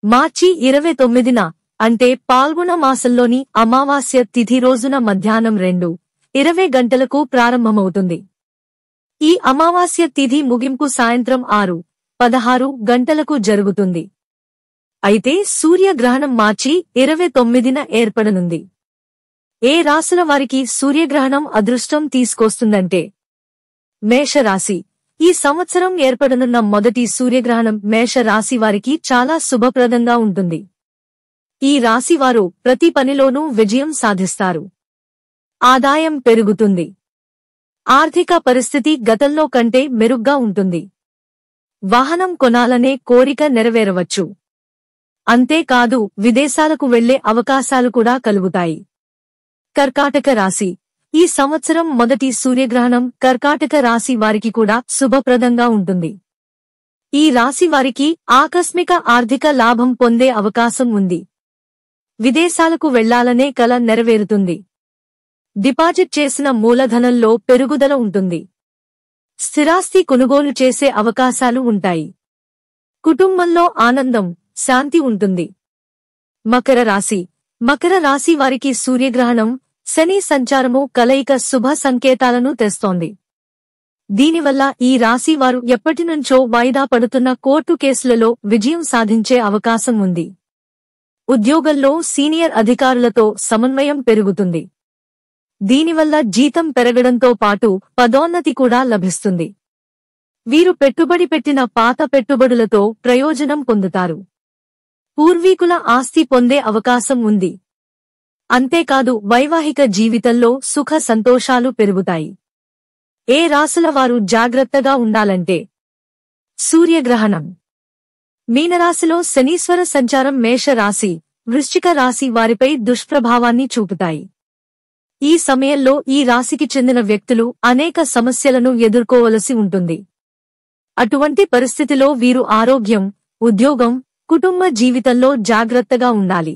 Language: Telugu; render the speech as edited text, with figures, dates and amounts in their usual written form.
మార్చి 29న అంటే పాల్గొన మాసంలోని అమావాస్య తిథి రోజున మధ్యాహ్నం 2:20 గంటలకు ప్రారంభమవుతుంది. ఈ అమావాస్య తిథి ముగింపు సాయంత్రం 6:16 గంటలకు జరుగుతుంది. అయితే సూర్యగ్రహణం మార్చి 29న ఏర్పడనుంది. ఏ రాశుల వారికి సూర్యగ్రహణం అదృష్టం తీసుకొస్తుందంటే మేషరాశి. ఈ సంవత్సరం ఏర్పడనున్న మొదటి సూర్యగ్రహణం మేష రాశి వారికి చాలా శుభప్రదంగా ఉంటుంది. ఈ రాశివారు ప్రతి పనిలోనూ విజయం సాధిస్తారు. ఆదాయం పెరుగుతుంది. ఆర్థిక పరిస్థితి గతంలో కంటే మెరుగ్గా ఉంటుంది. వాహనం కొనాలనే కోరిక నెరవేరవచ్చు. అంతేకాదు విదేశాలకు వెళ్లే అవకాశాలు కూడా కలుగుతాయి. కర్కాటక రాశి. ఈ సంవత్సరం మొదటి సూర్యగ్రహణం కర్కాటక రాశి వారికి కూడా శుభప్రదంగా ఉంటుంది. ఈ రాశి వారికి ఆకస్మిక ఆర్థిక లాభం పొందే అవకాశం ఉంది. విదేశాలకు వెళ్లాలనే కల నెరవేరుతుంది. డిపాజిట్ చేసిన మూలధనంలో పెరుగుదల ఉంటుంది. స్థిరాస్తి కొనుగోలు చేసే అవకాశాలు ఉంటాయి. కుటుంబంలో ఆనందం, శాంతి ఉంటుంది. మకర రాశి. మకర రాశి వారికి సూర్యగ్రహణం, శని సంచారము కలయిక శుభ సంకేతాలను తెస్తోంది. దీనివల్ల ఈ రాశి వారు ఎప్పటినుంచో వాయిదా పడుతున్న కోర్టు కేసులలో విజయం సాధించే అవకాశం ఉంది. ఉద్యోగంలో సీనియర్ అధికారులతో సమన్వయం పెరుగుతుంది. దీనివల్ల జీతం పెరగడంతో పాటు పదోన్నతి కూడా లభిస్తుంది. వీరు పెట్టుబడి పెట్టిన పాత పెట్టుబడులతో ప్రయోజనం పొందుతారు. పూర్వీకుల ఆస్తి పొందే అవకాశం ఉంది. అంతేకాదు వైవాహిక జీవితంలో సుఖ సంతోషాలు పెరుగుతాయి. ఏ రాశుల వారు జాగ్రత్తగా ఉండాలంటే సూర్యగ్రహణం. మీనరాశిలో శనీశ్వర సంచారం మేష రాశి, వృశ్చిక రాశి వారిపై దుష్ప్రభావాన్ని చూపుతాయి. ఈ సమయంలో ఈ రాశికి చెందిన వ్యక్తులు అనేక సమస్యలను ఎదుర్కోవలసి ఉంటుంది. అటువంటి పరిస్థితిలో వీరు ఆరోగ్యం, ఉద్యోగం, కుటుంబ జీవితంలో జాగ్రత్తగా ఉండాలి.